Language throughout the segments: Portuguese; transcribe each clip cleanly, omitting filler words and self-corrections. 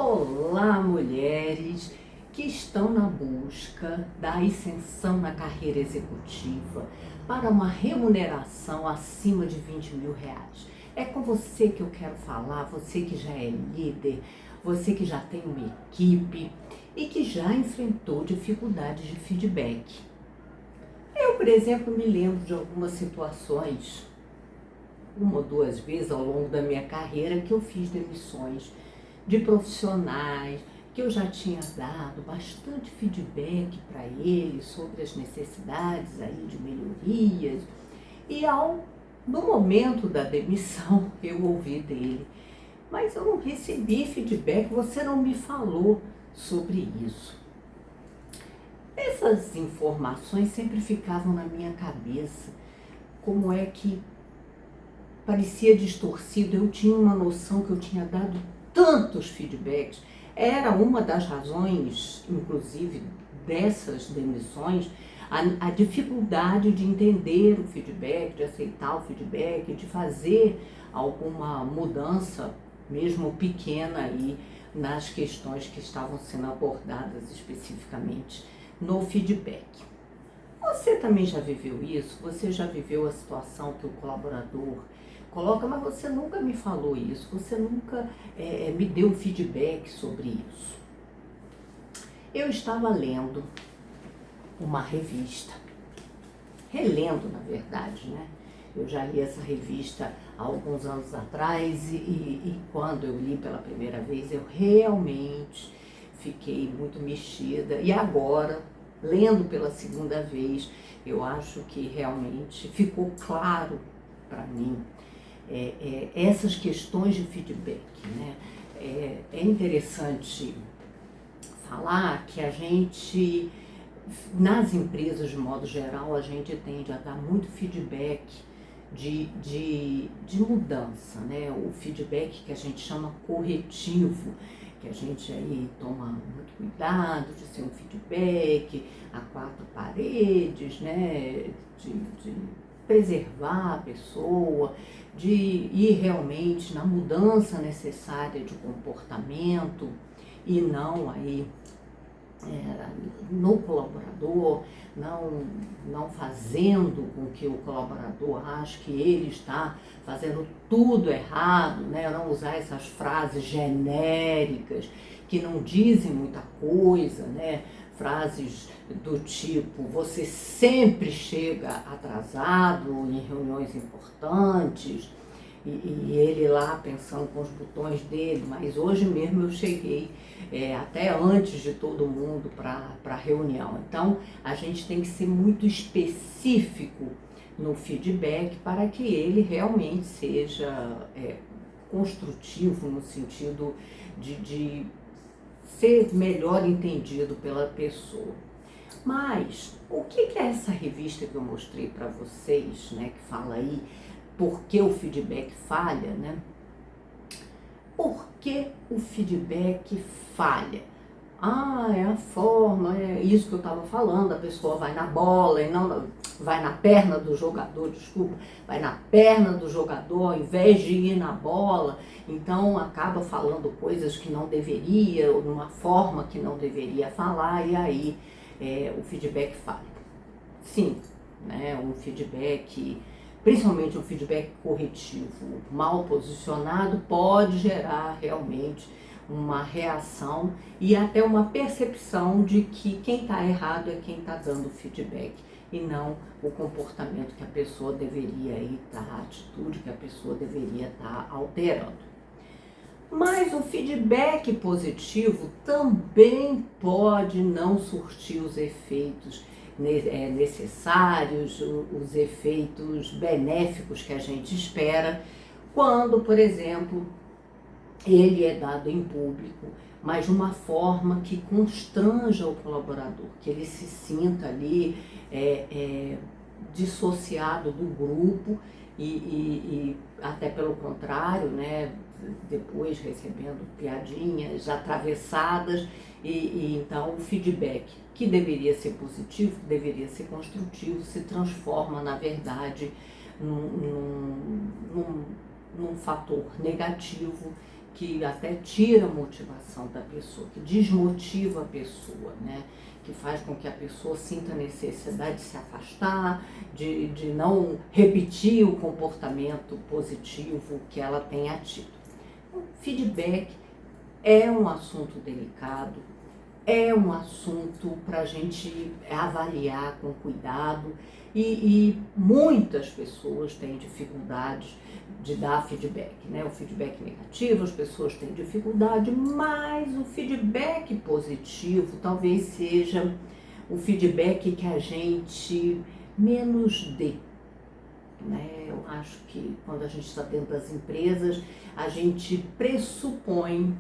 Olá, mulheres que estão na busca da ascensão na carreira executiva para uma remuneração acima de R$ 20.000. É com você que eu quero falar, você que já é líder, você que já tem uma equipe e que já enfrentou dificuldades de feedback. Eu, por exemplo, me lembro de algumas situações, uma ou duas vezes ao longo da minha carreira, que eu fiz demissões de profissionais, que eu já tinha dado bastante feedback para eles sobre as necessidades aí de melhorias. E no momento da demissão, eu ouvi dele: mas eu não recebi feedback, você não me falou sobre isso. Essas informações sempre ficavam na minha cabeça, como é que parecia distorcido. Eu tinha uma noção que eu tinha dado tantos feedbacks. Era uma das razões, inclusive, dessas demissões, a dificuldade de entender o feedback, de aceitar o feedback, de fazer alguma mudança, mesmo pequena, aí, nas questões que estavam sendo abordadas especificamente no feedback. Você também já viveu isso? Você já viveu a situação que o colaborador coloca, mas você nunca me falou isso, você nunca me deu feedback sobre isso. Eu estava lendo uma revista, relendo na verdade, né? Eu já li essa revista há alguns anos atrás e quando eu li pela primeira vez eu realmente fiquei muito mexida. E agora, lendo pela segunda vez, eu acho que realmente ficou claro para mim essas questões de feedback, né? É interessante falar que a gente, nas empresas de modo geral, a gente tende a dar muito feedback de mudança, né? O feedback que a gente chama corretivo, que a gente aí toma muito cuidado de ser um feedback a quatro paredes, né? De preservar a pessoa, de ir realmente na mudança necessária de comportamento e não aí no colaborador, não fazendo com que o colaborador ache que ele está fazendo tudo errado, né? Não usar essas frases genéricas que não dizem muita coisa, né? Frases do tipo: você sempre chega atrasado em reuniões importantes, e ele lá pensando com os botões dele, mas hoje mesmo eu cheguei até antes de todo mundo para a reunião. Então, a gente tem que ser muito específico no feedback para que ele realmente seja construtivo, no sentido de ser melhor entendido pela pessoa. Mas o que é essa revista que eu mostrei para vocês, né, que fala aí por que o feedback falha, né? Por que o feedback falha? É a forma, é isso que eu estava falando, a pessoa vai na bola e não vai na perna do jogador, vai na perna do jogador ao invés de ir na bola, então acaba falando coisas que não deveria, ou de uma forma que não deveria falar, e aí o feedback falha. Sim, né, um feedback, principalmente um feedback corretivo mal posicionado, pode gerar realmente uma reação e até uma percepção de que quem está errado é quem está dando feedback e não o comportamento que a pessoa deveria estar, a atitude que a pessoa deveria estar alterando. Mas o feedback positivo também pode não surtir os efeitos necessários, os efeitos benéficos que a gente espera, quando, por exemplo, ele é dado em público, mas de uma forma que constranja o colaborador, que ele se sinta ali dissociado do grupo e até pelo contrário, né, depois recebendo piadinhas atravessadas e então o feedback que deveria ser positivo, que deveria ser construtivo, se transforma na verdade num fator negativo que até tira a motivação da pessoa, que desmotiva a pessoa, né? Que faz com que a pessoa sinta a necessidade de se afastar, de não repetir o comportamento positivo que ela tenha tido. O feedback é um assunto delicado, é um assunto para a gente avaliar com cuidado e muitas pessoas têm dificuldades de dar feedback, né? O feedback negativo, as pessoas têm dificuldade, mas o feedback positivo talvez seja o feedback que a gente menos dê, né? Eu acho que quando a gente está dentro das empresas, a gente pressupõe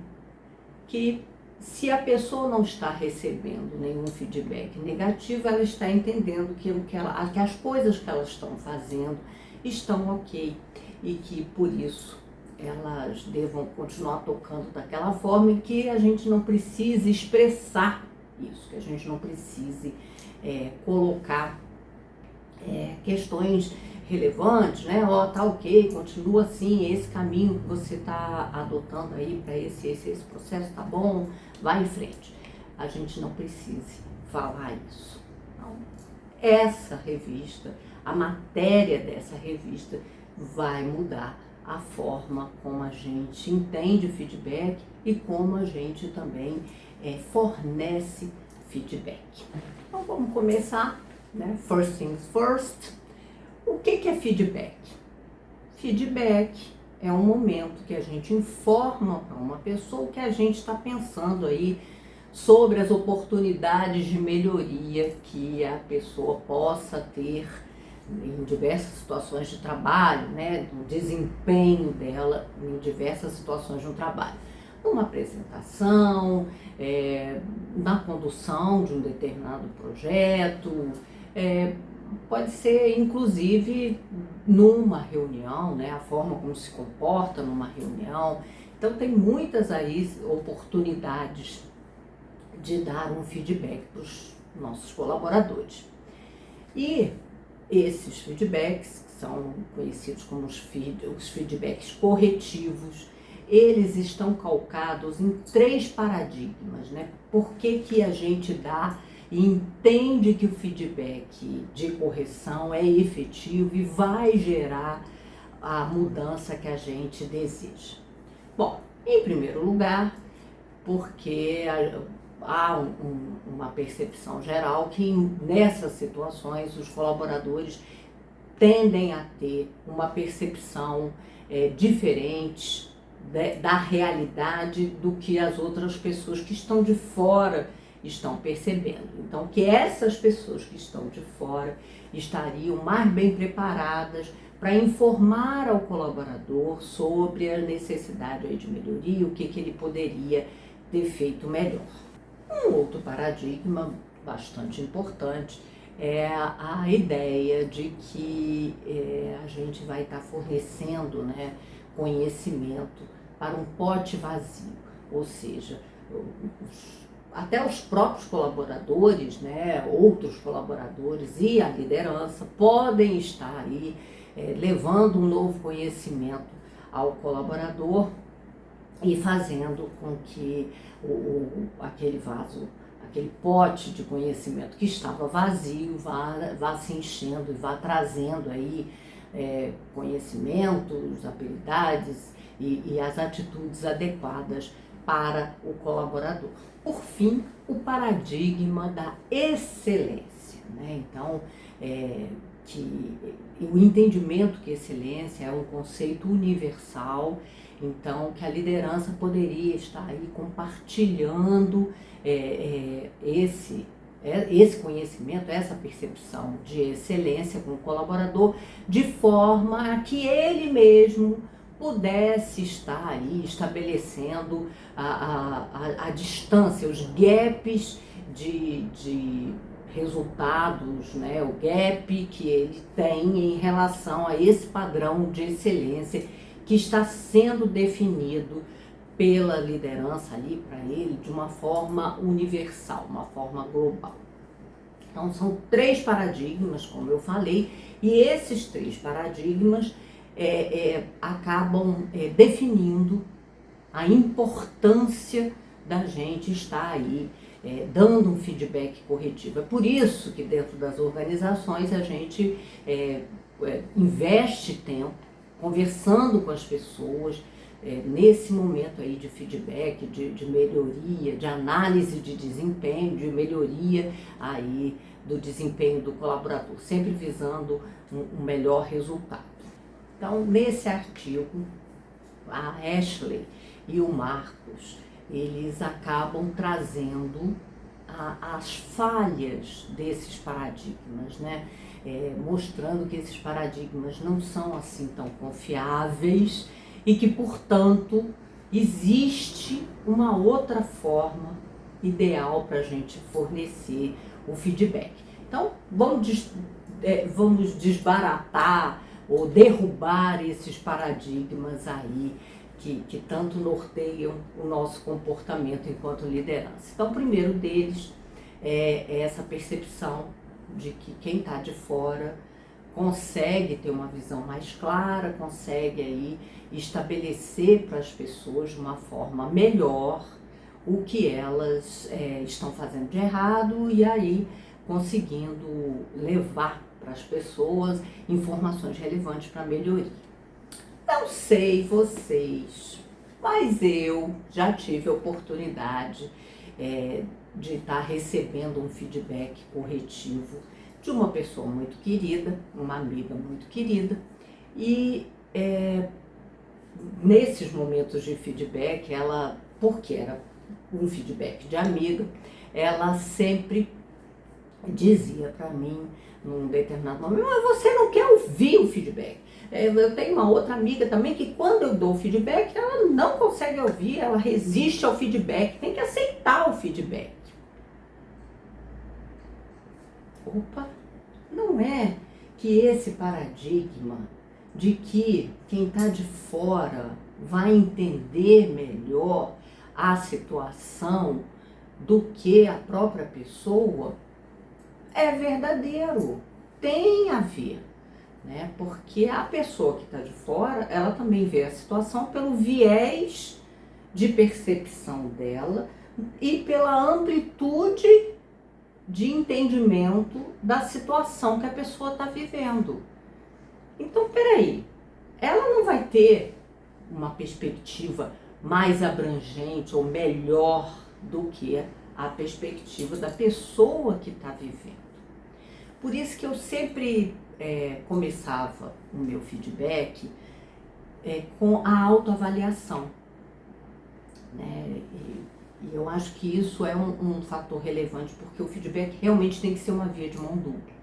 que se a pessoa não está recebendo nenhum feedback negativo, ela está entendendo que as coisas que elas estão fazendo estão ok e que por isso elas devam continuar tocando daquela forma e que a gente não precise expressar isso, que a gente não precise colocar questões relevantes, né? Ó, tá ok, continua assim, esse caminho que você está adotando aí para esse processo tá bom, vai em frente. A gente não precisa falar isso. Então, essa revista, a matéria dessa revista vai mudar a forma como a gente entende feedback e como a gente também fornece feedback. Então vamos começar, né? First things first. O que é feedback? Feedback é um momento que a gente informa para uma pessoa o que a gente está pensando aí sobre as oportunidades de melhoria que a pessoa possa ter em diversas situações de trabalho, né, do desempenho dela em diversas situações de um trabalho. Numa apresentação, na condução de um determinado projeto, pode ser inclusive numa reunião, né, a forma como se comporta numa reunião. Então tem muitas aí oportunidades de dar um feedback para os nossos colaboradores. E esses feedbacks, que são conhecidos como os feedbacks corretivos, eles estão calcados em 3 paradigmas, né? Por que a gente dá e entende que o feedback de correção é efetivo e vai gerar a mudança que a gente deseja? Bom, em primeiro lugar, porque há uma percepção geral que nessas situações os colaboradores tendem a ter uma percepção diferente da realidade do que as outras pessoas que estão de fora estão percebendo. Então, que essas pessoas que estão de fora estariam mais bem preparadas para informar ao colaborador sobre a necessidade de melhoria, o que ele poderia ter feito melhor. Um outro paradigma bastante importante é a ideia de que a gente vai estar fornecendo, né, conhecimento para um pote vazio, ou seja, até os próprios colaboradores, né, outros colaboradores e a liderança podem estar aí levando um novo conhecimento ao colaborador e fazendo com que aquele vaso, aquele pote de conhecimento que estava vazio vá se enchendo e vá trazendo aí conhecimentos, habilidades e as atitudes adequadas para o colaborador. Por fim, o paradigma da excelência, né? Então, que o entendimento que excelência é um conceito universal, então que a liderança poderia estar aí compartilhando esse conhecimento, essa percepção de excelência com o colaborador, de forma a que ele mesmo pudesse estar aí estabelecendo a distância, os gaps de resultados, né? O gap que ele tem em relação a esse padrão de excelência que está sendo definido pela liderança ali para ele de uma forma universal, uma forma global. Então são 3 paradigmas, como eu falei, e esses 3 paradigmas acabam definindo a importância da gente estar aí dando um feedback corretivo. É por isso que dentro das organizações a gente investe tempo conversando com as pessoas nesse momento aí de feedback, de melhoria, de análise de desempenho, de melhoria aí do desempenho do colaborador, sempre visando um melhor resultado. Então, nesse artigo, a Ashley e o Marcos, eles acabam trazendo as falhas desses paradigmas, né? Mostrando que esses paradigmas não são assim tão confiáveis e que, portanto, existe uma outra forma ideal para a gente fornecer o feedback. Então, vamos desbaratar ou derrubar esses paradigmas aí que tanto norteiam o nosso comportamento enquanto liderança. Então, o primeiro deles é essa percepção de que quem está de fora consegue ter uma visão mais clara, consegue aí estabelecer para as pessoas de uma forma melhor o que elas estão fazendo de errado e aí conseguindo levar para as pessoas informações relevantes para melhoria. Não sei vocês, mas eu já tive a oportunidade de estar recebendo um feedback corretivo de uma pessoa muito querida, uma amiga muito querida, e nesses momentos de feedback, ela, porque era um feedback de amiga, ela sempre dizia para mim, num determinado momento, mas você não quer ouvir o feedback. Eu tenho uma outra amiga também que quando eu dou o feedback, ela não consegue ouvir, ela resiste ao feedback, tem que aceitar o feedback. Opa, não é que esse paradigma de que quem está de fora vai entender melhor a situação do que a própria pessoa é verdadeiro, tem a ver, né? Porque a pessoa que está de fora, ela também vê a situação pelo viés de percepção dela e pela amplitude de entendimento da situação que a pessoa está vivendo. Então, peraí, ela não vai ter uma perspectiva mais abrangente ou melhor do que a perspectiva da pessoa que está vivendo. Por isso que eu sempre começava o meu feedback com a autoavaliação, né? E eu acho que isso é um fator relevante, porque o feedback realmente tem que ser uma via de mão dupla.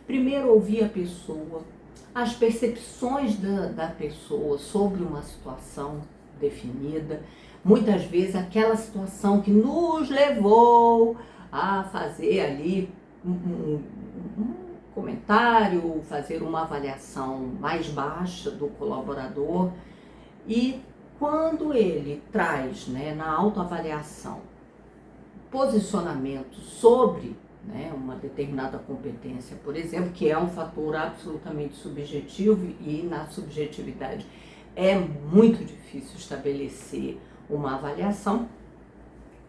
Primeiro, ouvir a pessoa, as percepções da pessoa sobre uma situação definida, muitas vezes aquela situação que nos levou a fazer ali um comentário, fazer uma avaliação mais baixa do colaborador. E quando ele traz, né, na autoavaliação, posicionamento sobre, né, uma determinada competência, por exemplo, que é um fator absolutamente subjetivo e na subjetividade é muito difícil estabelecer uma avaliação.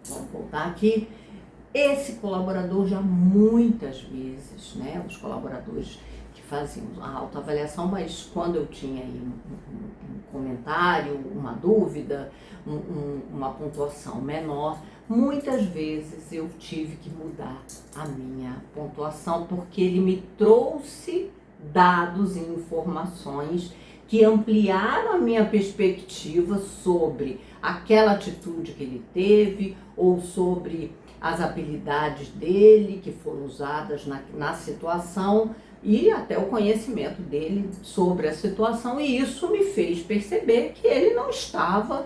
Vamos voltar aqui. Esse colaborador já muitas vezes, né, os colaboradores que faziam a autoavaliação, mas quando eu tinha aí um comentário, uma dúvida, uma pontuação menor, muitas vezes eu tive que mudar a minha pontuação, porque ele me trouxe dados e informações que ampliaram a minha perspectiva sobre aquela atitude que ele teve ou sobre as habilidades dele que foram usadas na situação e até o conhecimento dele sobre a situação, e isso me fez perceber que ele não estava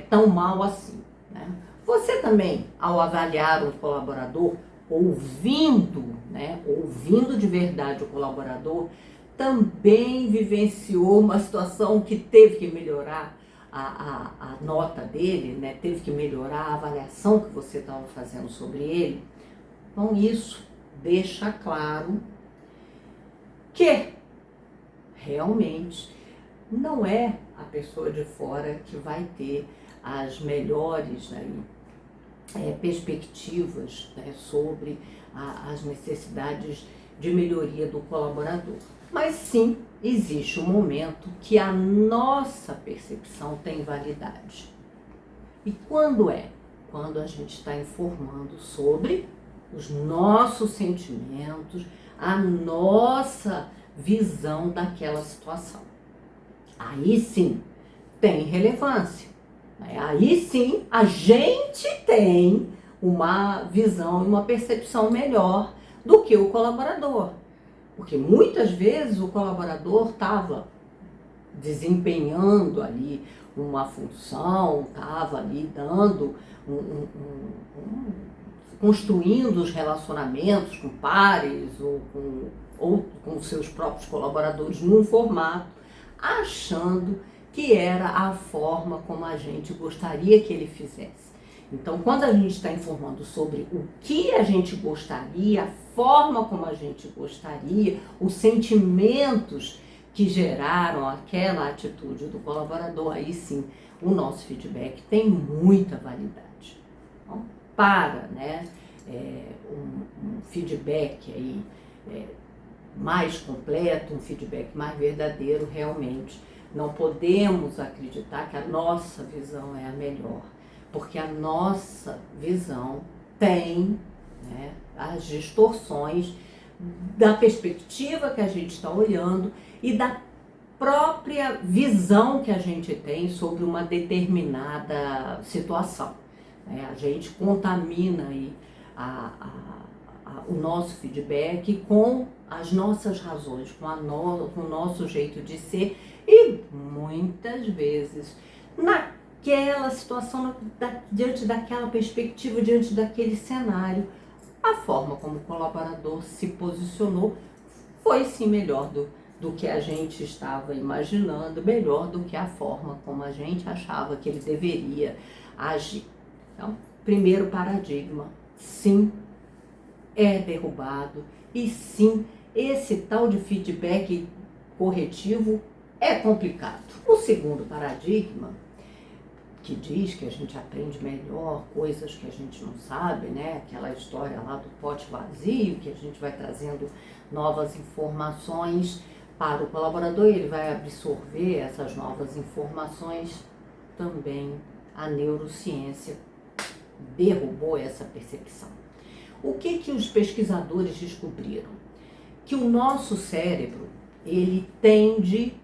tão mal assim, né? Você também, ao avaliar um colaborador, ouvindo, né, ouvindo de verdade o colaborador, também vivenciou uma situação que teve que melhorar a nota dele, né? Teve que melhorar a avaliação que você estava fazendo sobre ele. Então isso deixa claro que realmente não é a pessoa de fora que vai ter as melhores, né, perspectivas, né, sobre as necessidades de melhoria do colaborador. Mas sim, existe um momento que a nossa percepção tem validade. E quando é? Quando a gente está informando sobre os nossos sentimentos, a nossa visão daquela situação. Aí sim, tem relevância. Aí sim, a gente tem uma visão e uma percepção melhor do que o colaborador. Porque muitas vezes o colaborador estava desempenhando ali uma função, estava ali dando, construindo os relacionamentos com pares ou com seus próprios colaboradores num formato, achando que era a forma como a gente gostaria que ele fizesse. Então, quando a gente está informando sobre o que a gente gostaria, a forma como a gente gostaria, os sentimentos que geraram aquela atitude do colaborador, aí sim, o nosso feedback tem muita validade. Então, né, um feedback aí, mais completo, um feedback mais verdadeiro, realmente, não podemos acreditar que a nossa visão é a melhor, porque a nossa visão tem, né, as distorções da perspectiva que a gente está olhando e da própria visão que a gente tem sobre uma determinada situação. A gente contamina aí o nosso feedback com as nossas razões, com o nosso jeito de ser e muitas vezes naquela situação, diante daquela perspectiva, diante daquele cenário, a forma como o colaborador se posicionou foi sim melhor do que a gente estava imaginando, melhor do que a forma como a gente achava que ele deveria agir. Então, primeiro paradigma, sim, é derrubado e sim, esse tal de feedback corretivo é complicado. O segundo paradigma, que diz que a gente aprende melhor coisas que a gente não sabe, né? Aquela história lá do pote vazio, que a gente vai trazendo novas informações para o colaborador e ele vai absorver essas novas informações. Também a neurociência derrubou essa percepção. O que os pesquisadores descobriram? Que o nosso cérebro, ele tende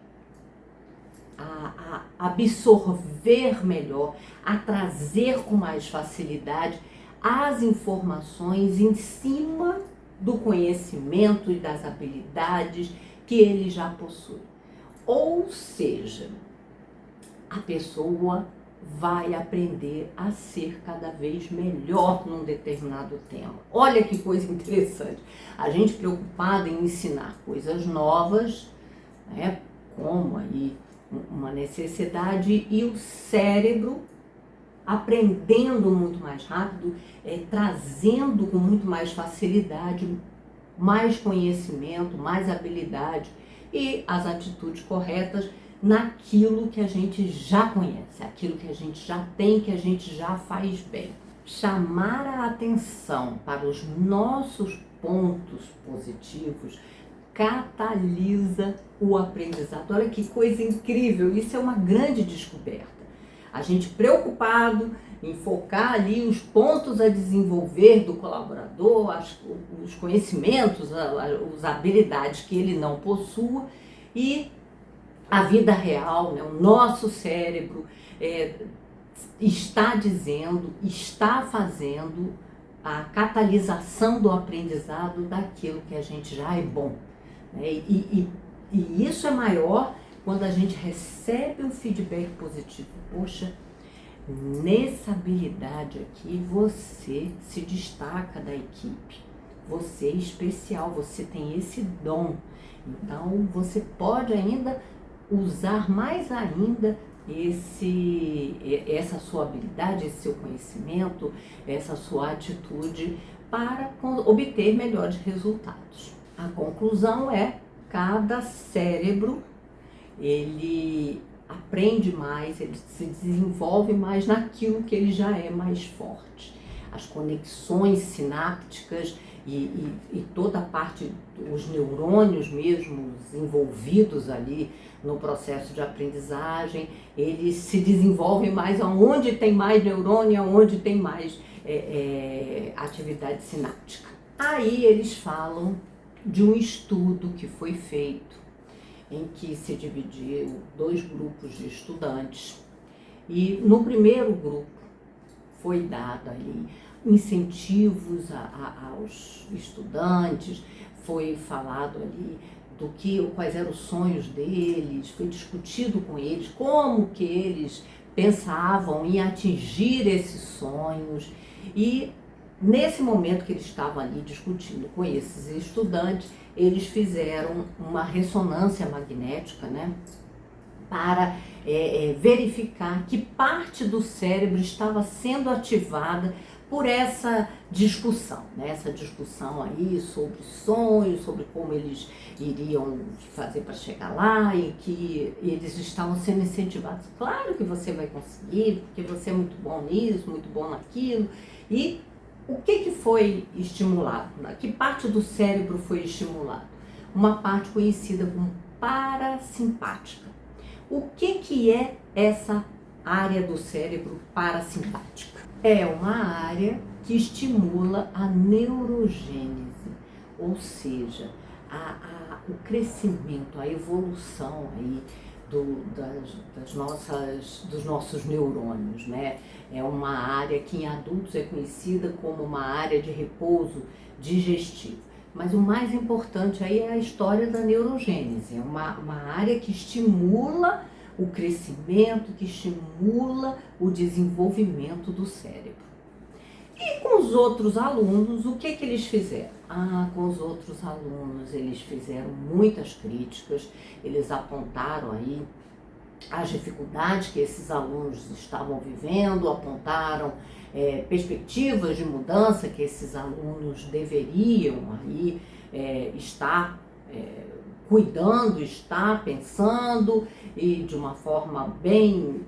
a absorver melhor, a trazer com mais facilidade as informações em cima do conhecimento e das habilidades que ele já possui. Ou seja, a pessoa vai aprender a ser cada vez melhor num determinado tema. Olha que coisa interessante. A gente preocupado em ensinar coisas novas, né, como aí uma necessidade, e o cérebro aprendendo muito mais rápido, trazendo com muito mais facilidade, mais conhecimento, mais habilidade e as atitudes corretas naquilo que a gente já conhece, aquilo que a gente já tem, que a gente já faz bem. Chamar a atenção para os nossos pontos positivos catalisa o aprendizado. Olha que coisa incrível, isso é uma grande descoberta. A gente preocupado em focar ali os pontos a desenvolver do colaborador, os conhecimentos, as habilidades que ele não possua, e a vida real, né, o nosso cérebro está dizendo, está fazendo a catalisação do aprendizado daquilo que a gente já é bom. E isso é maior quando a gente recebe um feedback positivo. Poxa, nessa habilidade aqui você se destaca da equipe, você é especial, você tem esse dom, então você pode ainda usar mais ainda essa sua habilidade, esse seu conhecimento, essa sua atitude para obter melhores resultados. A conclusão é: cada cérebro ele aprende mais, ele se desenvolve mais naquilo que ele já é mais forte. As conexões sinápticas e toda a parte, os neurônios mesmo envolvidos ali no processo de aprendizagem, eles se desenvolvem mais aonde tem mais neurônio, aonde tem mais atividade sináptica. Aí eles falam de um estudo que foi feito, em que se dividiu 2 grupos de estudantes, e no primeiro grupo foi dado ali incentivos aos estudantes, foi falado ali quais eram os sonhos deles, foi discutido com eles como que eles pensavam em atingir esses sonhos, e nesse momento que eles estavam ali discutindo com esses estudantes, eles fizeram uma ressonância magnética, né, para verificar que parte do cérebro estava sendo ativada por essa discussão, né? Essa discussão aí sobre sonhos, sobre como eles iriam fazer para chegar lá, e que eles estavam sendo incentivados. Claro que você vai conseguir, porque você é muito bom nisso, muito bom naquilo. E o que foi estimulado? Que parte do cérebro foi estimulado? Uma parte conhecida como parasimpática. O que é essa área do cérebro parasimpática? É uma área que estimula a neurogênese, ou seja, o crescimento, a evolução aí dos nossos neurônios, né? É uma área que em adultos é conhecida como uma área de repouso digestivo. Mas o mais importante aí é a história da neurogênese. É uma área que estimula o crescimento, que estimula o desenvolvimento do cérebro. E com os outros alunos, o que eles fizeram? Com os outros alunos, eles fizeram muitas críticas, eles apontaram aí as dificuldades que esses alunos estavam vivendo, apontaram perspectivas de mudança que esses alunos deveriam aí estar cuidando, estar pensando, e de uma forma bem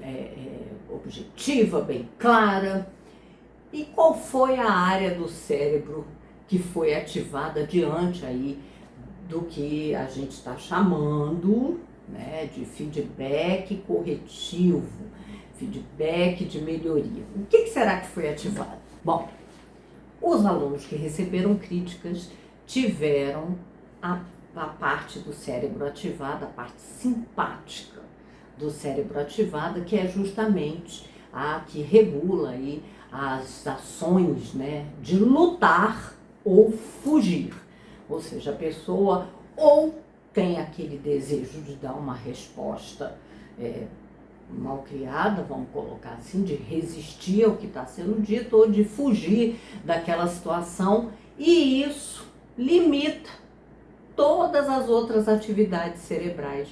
objetiva, bem clara. E qual foi a área do cérebro que foi ativada diante aí do que a gente está chamando, né, de feedback corretivo, feedback de melhoria? O que será que foi ativado? Bom, os alunos que receberam críticas tiveram a parte do cérebro ativada, a parte simpática do cérebro ativada, que é justamente a que regula aí as ações, né, de lutar ou fugir. Ou seja, a pessoa ou tem aquele desejo de dar uma resposta mal criada, vamos colocar assim, de resistir ao que está sendo dito, ou de fugir daquela situação, e isso limita todas as outras atividades cerebrais,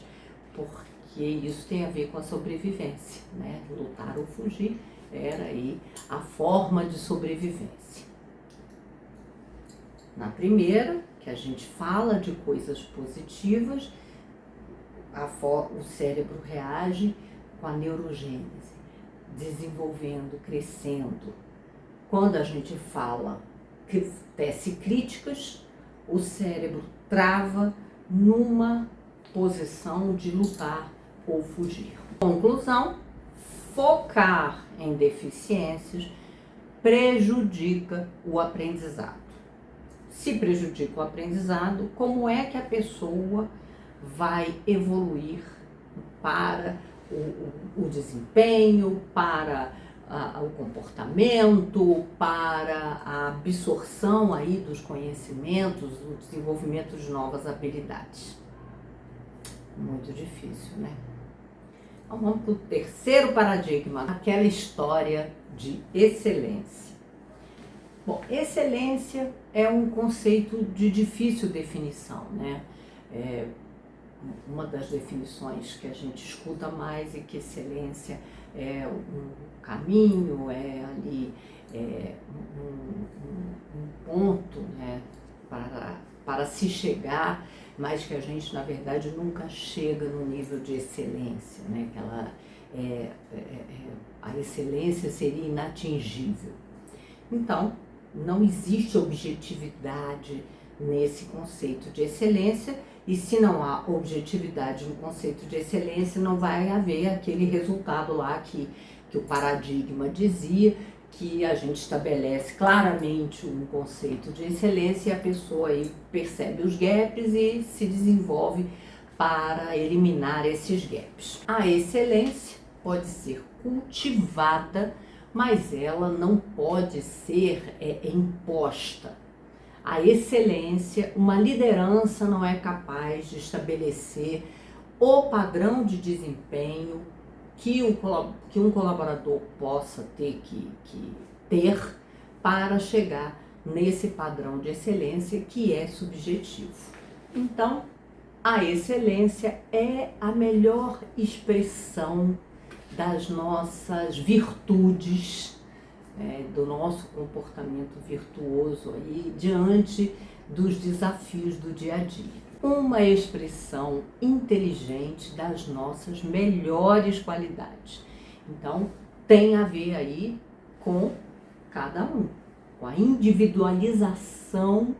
porque isso tem a ver com a sobrevivência, né? Lutar ou fugir era aí a forma de sobrevivência. Na primeira, que a gente fala de coisas positivas, o cérebro reage com a neurogênese, desenvolvendo, crescendo. Quando a gente fala que tece críticas, o cérebro trava numa posição de lutar ou fugir. Conclusão: focar em deficiências prejudica o aprendizado. Se prejudica o aprendizado, como é que a pessoa vai evoluir para o desempenho, para o comportamento, para a absorção aí dos conhecimentos, o desenvolvimento de novas habilidades? Muito difícil, né? Então vamos para o terceiro paradigma, aquela história de excelência. Bom, excelência é um conceito de difícil definição, né? Uma das definições que a gente escuta mais é que excelência é um caminho, é ali um ponto, né, para para se chegar, mas que a gente, na verdade, nunca chega no nível de excelência, né? A excelência seria inatingível. Então, não existe objetividade nesse conceito de excelência, e se não há objetividade no conceito de excelência, não vai haver aquele resultado lá que o paradigma dizia, que a gente estabelece claramente um conceito de excelência e a pessoa aí percebe os gaps e se desenvolve para eliminar esses gaps. A excelência pode ser cultivada, mas ela não pode ser imposta. A excelência, uma liderança não é capaz de estabelecer o padrão de desempenho que um colaborador possa ter que ter para chegar nesse padrão de excelência que é subjetivo. Então, a excelência é a melhor expressão das nossas virtudes, do nosso comportamento virtuoso aí diante dos desafios do dia a dia. Uma expressão inteligente das nossas melhores qualidades. Então, tem a ver aí com cada um, com a individualização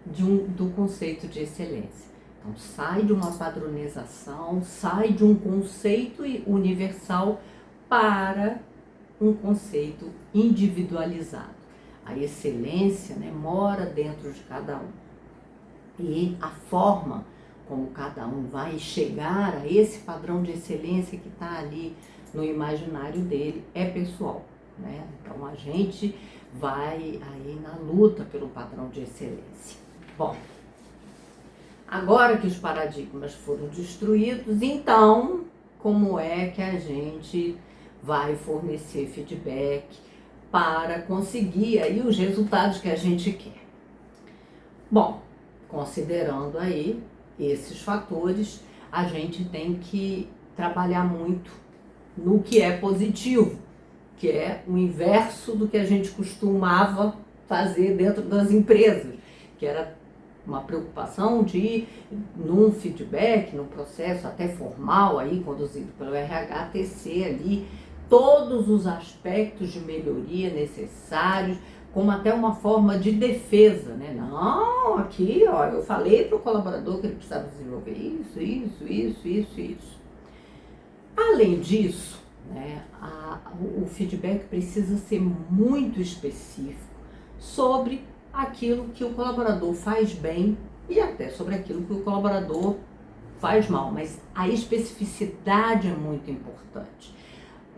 do conceito de excelência. Então, sai de uma padronização, sai de um conceito universal para um conceito individualizado. A excelência, mora dentro de cada um. E a forma como cada um vai chegar a esse padrão de excelência que está ali no imaginário dele é pessoal, Então a gente vai aí na luta pelo padrão de excelência. Bom, agora que os paradigmas foram destruídos, então como é que a gente vai fornecer feedback para conseguir aí os resultados que a gente quer? Bom, considerando aí esses fatores, a gente tem que trabalhar muito no que é positivo, que é o inverso do que a gente costumava fazer dentro das empresas, que era uma preocupação de, num feedback, num processo até formal aí, conduzido pelo RH, tecer ali todos os aspectos de melhoria necessários, como até uma forma de defesa, Não, aqui, eu falei para o colaborador que ele precisava desenvolver isso. Além disso, o feedback precisa ser muito específico sobre aquilo que o colaborador faz bem e até sobre aquilo que o colaborador faz mal, mas a especificidade é muito importante.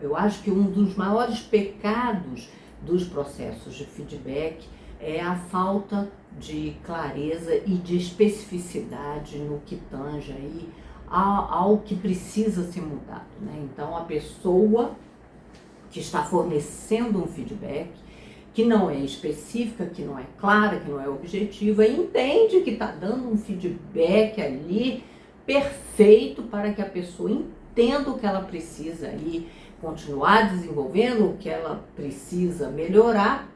Eu acho que um dos maiores pecados dos processos de feedback é a falta de clareza e de especificidade no que tange aí ao que precisa ser mudado, Então a pessoa que está fornecendo um feedback que não é específica, que não é clara, que não é objetiva, entende que está dando um feedback ali perfeito para que a pessoa entenda o que ela precisa aí continuar desenvolvendo, o que ela precisa melhorar,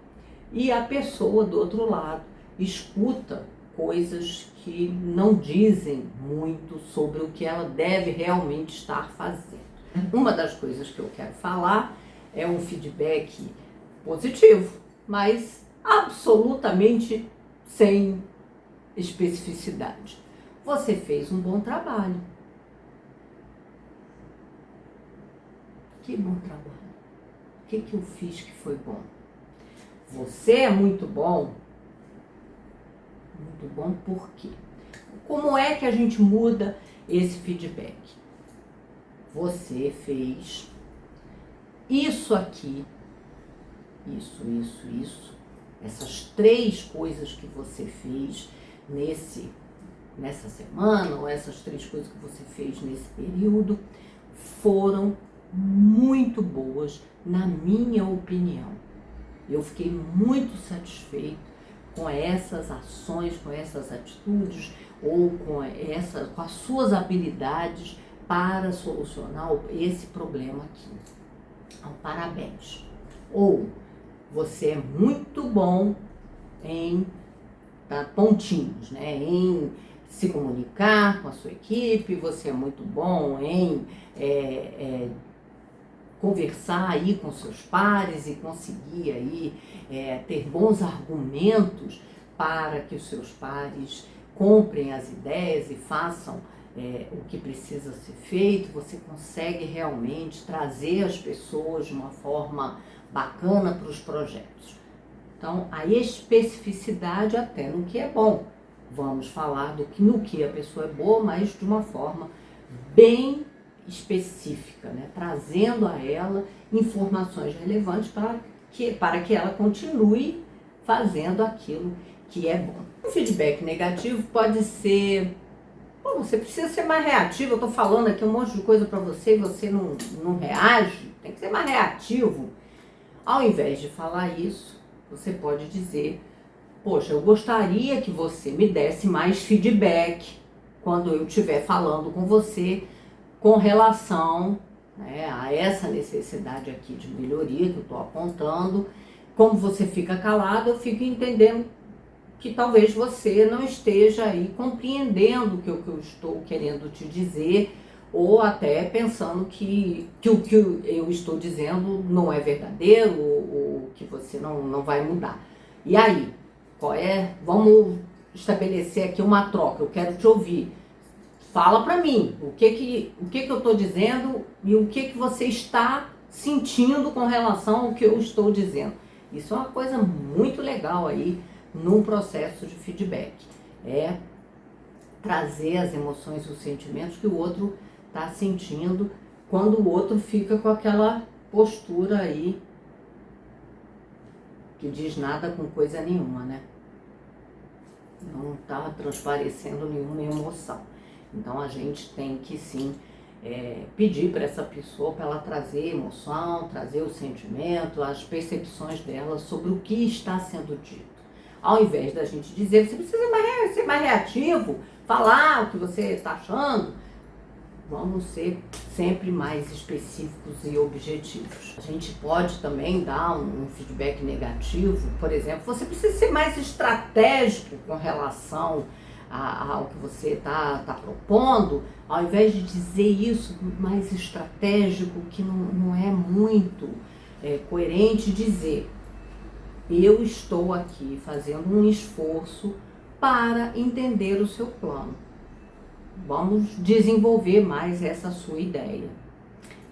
e a pessoa do outro lado escuta coisas que não dizem muito sobre o que ela deve realmente estar fazendo. Uma das coisas que eu quero falar é um feedback positivo, mas absolutamente sem especificidade. Você fez um bom trabalho. Que bom trabalho. O que eu fiz que foi bom? Você é muito bom. Muito bom por quê? Como é que a gente muda esse feedback? Você fez isso aqui, isso. Essas 3 coisas que você fez nessa semana, ou essas 3 coisas que você fez nesse período, foram muito boas, na minha opinião. Eu fiquei muito satisfeito com essas ações, com essas atitudes, ou com as suas habilidades para solucionar esse problema aqui. Então, parabéns. Ou você é muito bom em dar pontinhos, né? Em se comunicar com a sua equipe, você é muito bom em conversar aí com seus pares e conseguir aí ter bons argumentos para que os seus pares comprem as ideias e façam o que precisa ser feito. Você consegue realmente trazer as pessoas de uma forma bacana para os projetos. Então, a especificidade até no que é bom. Vamos falar no que a pessoa é boa, mas de uma forma bem específica, né? Trazendo a ela informações relevantes para que ela continue fazendo aquilo que é bom. O feedback negativo pode ser: pô, você precisa ser mais reativo, eu estou falando aqui um monte de coisa para você e você não reage, tem que ser mais reativo. Ao invés de falar isso, você pode dizer: poxa, eu gostaria que você me desse mais feedback quando eu estiver falando com você com relação, né, a essa necessidade aqui de melhoria que eu estou apontando. Como você fica calado, eu fico entendendo que talvez você não esteja aí compreendendo o que eu estou querendo te dizer, ou até pensando que o que eu estou dizendo não é verdadeiro, ou que você não vai mudar. E aí? Qual é? Vamos estabelecer aqui uma troca, eu quero te ouvir. Fala para mim o que eu estou dizendo e o que você está sentindo com relação ao que eu estou dizendo. Isso é uma coisa muito legal aí num processo de feedback. É trazer as emoções e os sentimentos que o outro está sentindo quando o outro fica com aquela postura aí que diz nada com coisa nenhuma, né? Não está transparecendo nenhuma emoção. Então a gente tem que sim pedir para essa pessoa para ela trazer emoção, trazer o sentimento, as percepções dela sobre o que está sendo dito. Ao invés da gente dizer: você precisa ser mais reativo, falar o que você está achando, vamos ser sempre mais específicos e objetivos. A gente pode também dar um feedback negativo, por exemplo: você precisa ser mais estratégico com relação ao que você está propondo, ao invés de dizer isso, mais estratégico, que não é muito coerente dizer: eu estou aqui fazendo um esforço para entender o seu plano. Vamos desenvolver mais essa sua ideia.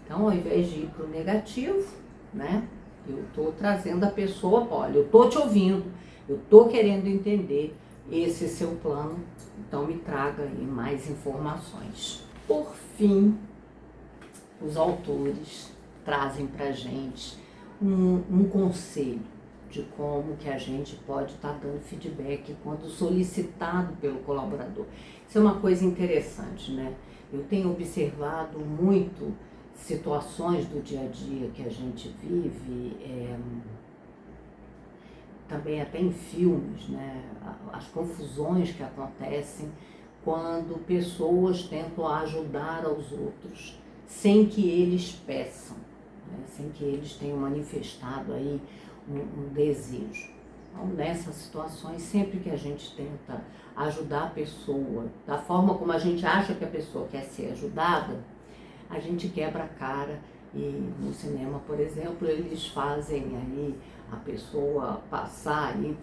Então, ao invés de ir para o negativo, né, eu estou trazendo a pessoa: olha, eu estou te ouvindo, eu estou querendo entender esse seu plano, então me traga aí mais informações. Por fim, os autores trazem para a gente um conselho de como que a gente pode estar dando feedback quando solicitado pelo colaborador. Isso é uma coisa interessante, né? Eu tenho observado muito situações do dia a dia que a gente vive, também até em filmes, né? As confusões que acontecem quando pessoas tentam ajudar aos outros sem que eles peçam, né? Sem que eles tenham manifestado aí um desejo. Então, nessas situações, sempre que a gente tenta ajudar a pessoa da forma como a gente acha que a pessoa quer ser ajudada, a gente quebra a cara. E no cinema, por exemplo, eles fazem aí a pessoa passar aí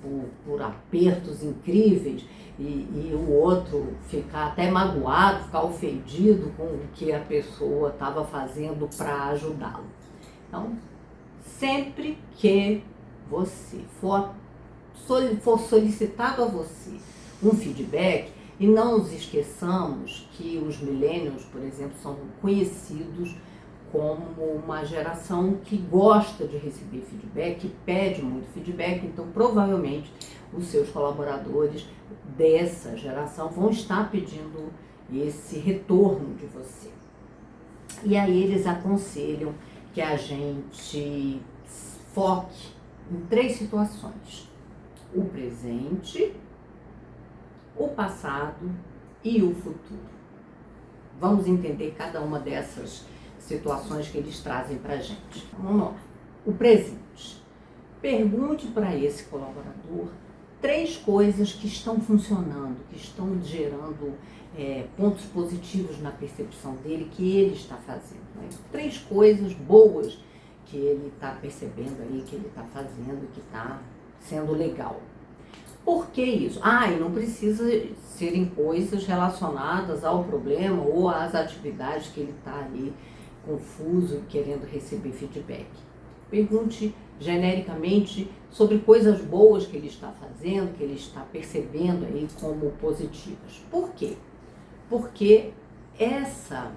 por apertos incríveis e o outro ficar até magoado, ficar ofendido com o que a pessoa estava fazendo para ajudá-lo. Então, sempre que você for solicitado a você um feedback, e não nos esqueçamos que os millennials, por exemplo, são conhecidos como uma geração que gosta de receber feedback, que pede muito feedback. Então provavelmente os seus colaboradores dessa geração vão estar pedindo esse retorno de você. E aí eles aconselham que a gente foque em 3 situações: o presente, o passado e o futuro. Vamos entender cada uma dessas situações que eles trazem para a gente. Então, vamos lá. O presente. Pergunte para esse colaborador 3 coisas que estão funcionando, que estão gerando pontos positivos na percepção dele, que ele está fazendo. Né? 3 coisas boas que ele está percebendo aí, que ele está fazendo, que está sendo legal. Por que isso? E não precisa serem coisas relacionadas ao problema ou às atividades que ele está ali confuso, querendo receber feedback. Pergunte genericamente sobre coisas boas que ele está fazendo, que ele está percebendo aí como positivas. Por quê? Porque essa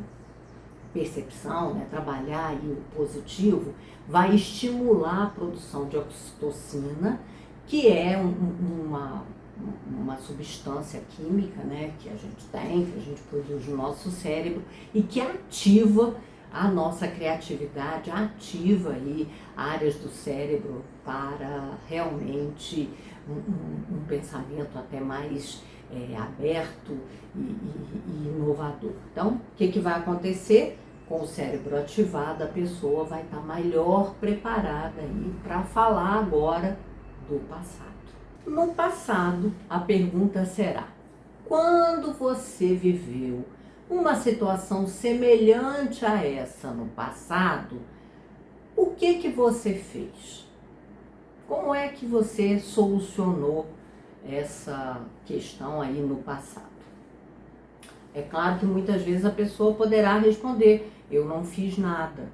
percepção, né, trabalhar aí o positivo, vai estimular a produção de oxitocina, que é uma substância química, né, que a gente tem, que a gente produz no nosso cérebro e que ativa a nossa criatividade, ativa aí áreas do cérebro para realmente um pensamento até mais aberto e inovador. Então, o que vai acontecer? Com o cérebro ativado, a pessoa vai estar melhor preparada aí para falar agora do passado. No passado, a pergunta será: quando você viveu uma situação semelhante a essa no passado, o que você fez? Como é que você solucionou essa questão aí no passado? É claro que muitas vezes a pessoa poderá responder: eu não fiz nada.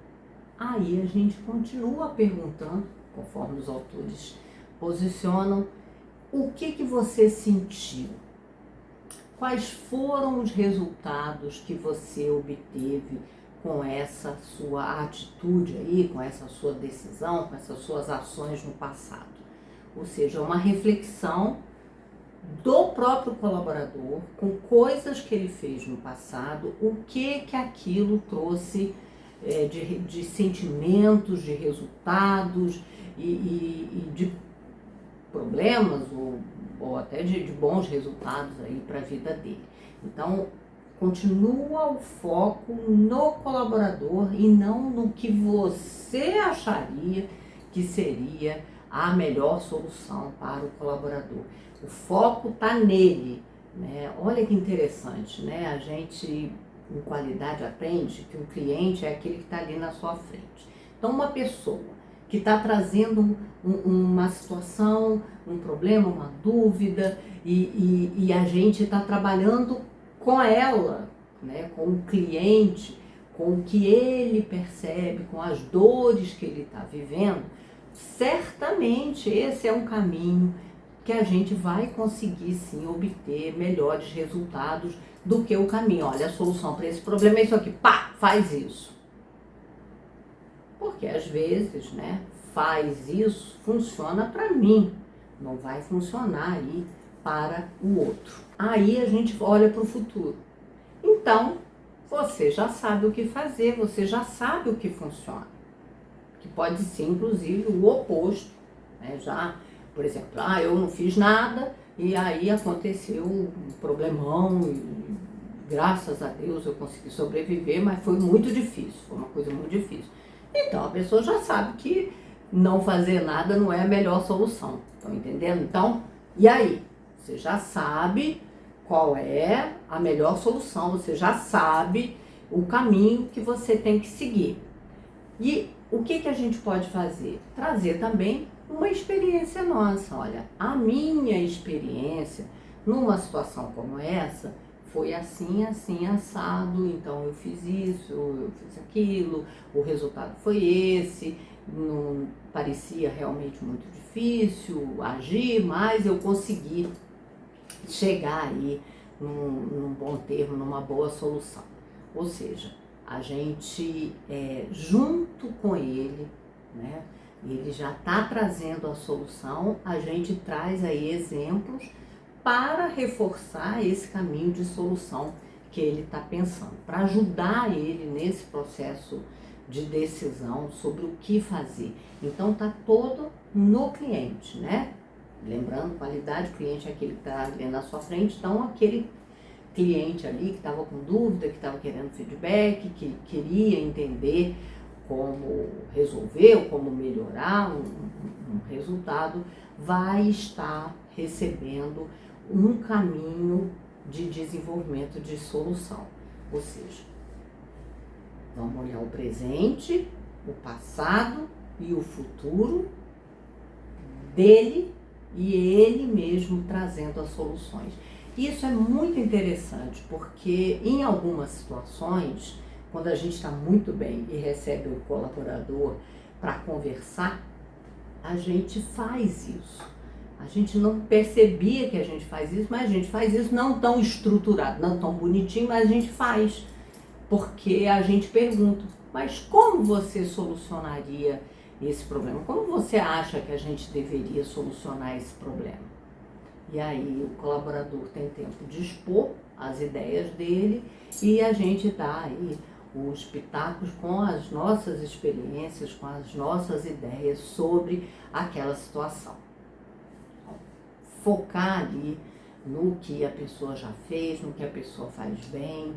Aí a gente continua perguntando, conforme os autores posicionam, o que você sentiu? Quais foram os resultados que você obteve com essa sua atitude aí, com essa sua decisão, com essas suas ações no passado? Ou seja, uma reflexão do próprio colaborador com coisas que ele fez no passado, o que aquilo trouxe de sentimentos, de resultados e de problemas ou até de bons resultados aí para a vida dele. Então, continua o foco no colaborador e não no que você acharia que seria a melhor solução para o colaborador. O foco está nele, né? Olha que interessante, né? A gente, em qualidade, aprende que o cliente é aquele que está ali na sua frente. Então, uma pessoa que está trazendo uma situação, um problema, uma dúvida, e a gente está trabalhando com ela, né, com o cliente, com o que ele percebe, com as dores que ele está vivendo, certamente esse é um caminho que a gente vai conseguir sim obter melhores resultados do que o caminho. Olha, a solução para esse problema é isso aqui, pá, faz isso. Porque às vezes, né, faz isso, funciona para mim, não vai funcionar aí para o outro. Aí a gente olha para o futuro. Então, você já sabe o que fazer, você já sabe o que funciona. Que pode ser, inclusive, o oposto, né? Já, por exemplo, eu não fiz nada e aí aconteceu um problemão e graças a Deus eu consegui sobreviver, mas foi muito difícil, foi uma coisa muito difícil. Então, a pessoa já sabe que não fazer nada não é a melhor solução. Estão entendendo? Então, e aí? Você já sabe qual é a melhor solução, você já sabe o caminho que você tem que seguir. E o que a gente pode fazer? Trazer também uma experiência nossa. Olha, a minha experiência numa situação como essa foi assim, assim, assado, então eu fiz isso, eu fiz aquilo, o resultado foi esse, não parecia realmente muito difícil agir, mas eu consegui chegar aí num bom termo, numa boa solução. Ou seja, a gente, junto com ele, né, ele já está trazendo a solução, a gente traz aí exemplos para reforçar esse caminho de solução que ele está pensando, para ajudar ele nesse processo de decisão sobre o que fazer. Então está todo no cliente, né? Lembrando, qualidade, o cliente é aquele que está ali na sua frente, então aquele cliente ali que estava com dúvida, que estava querendo feedback, que queria entender como resolver ou como melhorar um resultado, vai estar recebendo um caminho de desenvolvimento de solução. Ou seja, vamos olhar o presente, o passado e o futuro dele e ele mesmo trazendo as soluções. Isso é muito interessante porque em algumas situações, quando a gente está muito bem e recebe o colaborador para conversar, a gente faz isso. A gente não percebia que a gente faz isso, mas a gente faz isso não tão estruturado, não tão bonitinho, mas a gente faz. Porque a gente pergunta, mas como você solucionaria esse problema? Como você acha que a gente deveria solucionar esse problema? E aí o colaborador tem tempo de expor as ideias dele e a gente dá aí os pitacos com as nossas experiências, com as nossas ideias sobre aquela situação. Focar ali no que a pessoa já fez, no que a pessoa faz bem,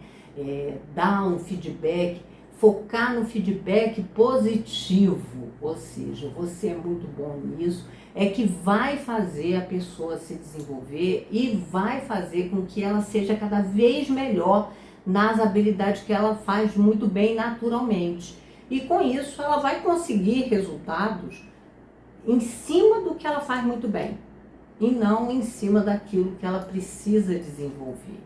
dar um feedback, focar no feedback positivo, ou seja, você é muito bom nisso, é que vai fazer a pessoa se desenvolver e vai fazer com que ela seja cada vez melhor nas habilidades que ela faz muito bem naturalmente. E com isso ela vai conseguir resultados em cima do que ela faz muito bem e não em cima daquilo que ela precisa desenvolver.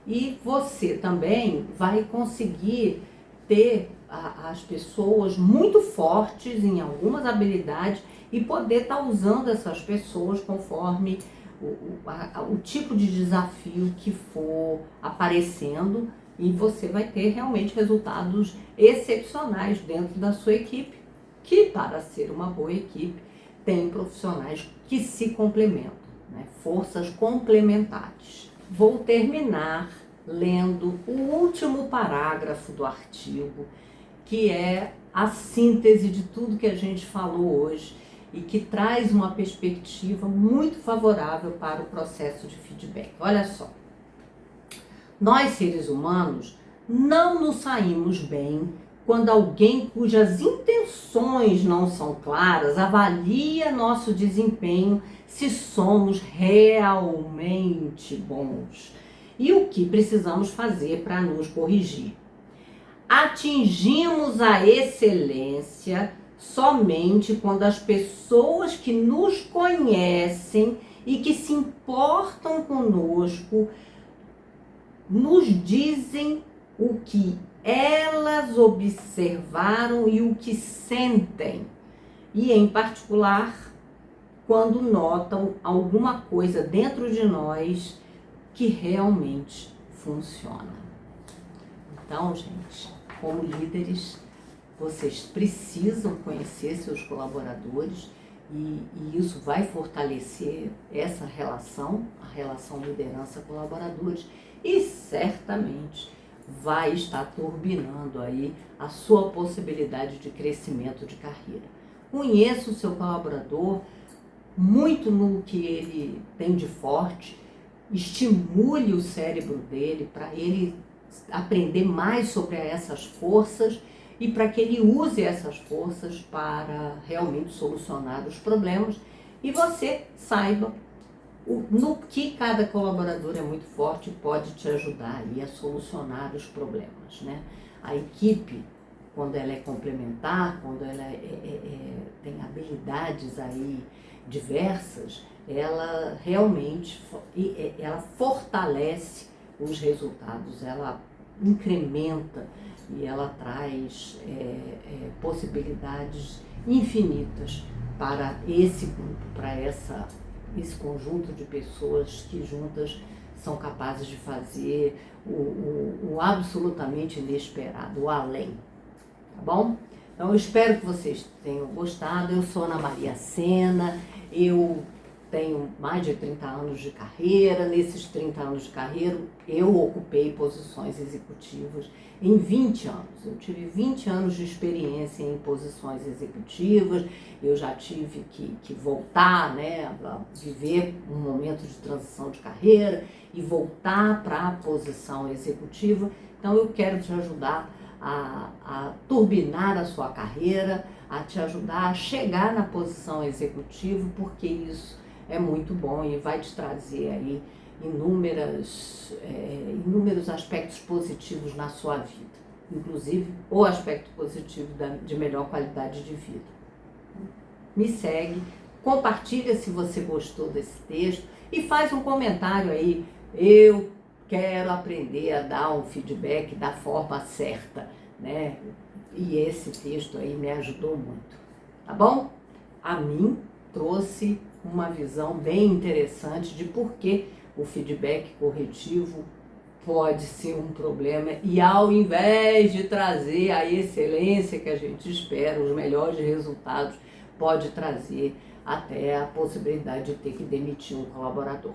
E você também vai conseguir ter as pessoas muito fortes em algumas habilidades e poder estar usando essas pessoas conforme o tipo de desafio que for aparecendo e você vai ter realmente resultados excepcionais dentro da sua equipe, que para ser uma boa equipe tem profissionais que se complementam, né? Forças complementares. Vou terminar lendo o último parágrafo do artigo, que é a síntese de tudo que a gente falou hoje e que traz uma perspectiva muito favorável para o processo de feedback. Olha só, nós seres humanos não nos saímos bem quando alguém cujas intenções não são claras avalia nosso desempenho se somos realmente bons e o que precisamos fazer para nos corrigir. Atingimos a excelência somente quando as pessoas que nos conhecem e que se importam conosco nos dizem o que elas observaram e o que sentem, e em particular quando notam alguma coisa dentro de nós que realmente funciona. Então, gente, como líderes, vocês precisam conhecer seus colaboradores e isso vai fortalecer essa relação, a relação liderança-colaboradores, e certamente vai estar turbinando aí a sua possibilidade de crescimento de carreira. Conheça o seu colaborador muito no que ele tem de forte, estimule o cérebro dele para ele aprender mais sobre essas forças e para que ele use essas forças para realmente solucionar os problemas e você saiba no que cada colaborador é muito forte e pode te ajudar aí a solucionar os problemas, né? A equipe, quando ela é complementar, quando ela tem habilidades aí diversas, ela realmente ela fortalece os resultados, ela incrementa e ela traz possibilidades infinitas para esse grupo, para esse conjunto de pessoas que juntas são capazes de fazer o absolutamente inesperado, o além, tá bom? Então eu espero que vocês tenham gostado. Eu sou Ana Maria Sena, eu tenho mais de 30 anos de carreira. Nesses 30 anos de carreira, eu ocupei posições executivas em 20 anos. Eu tive 20 anos de experiência em posições executivas. Eu já tive que voltar, né, a viver um momento de transição de carreira e voltar para a posição executiva. Então, eu quero te ajudar a turbinar a sua carreira, a te ajudar a chegar na posição executiva, porque isso é muito bom e vai te trazer aí inúmeros aspectos positivos na sua vida, inclusive o aspecto positivo de melhor qualidade de vida. Me segue, compartilha se você gostou desse texto e faz um comentário aí. Eu quero aprender a dar um feedback da forma certa, né? E esse texto aí me ajudou muito, tá bom? A mim trouxe uma visão bem interessante de por que o feedback corretivo pode ser um problema e, ao invés de trazer a excelência que a gente espera, os melhores resultados, pode trazer até a possibilidade de ter que demitir um colaborador.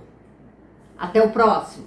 Até o próximo!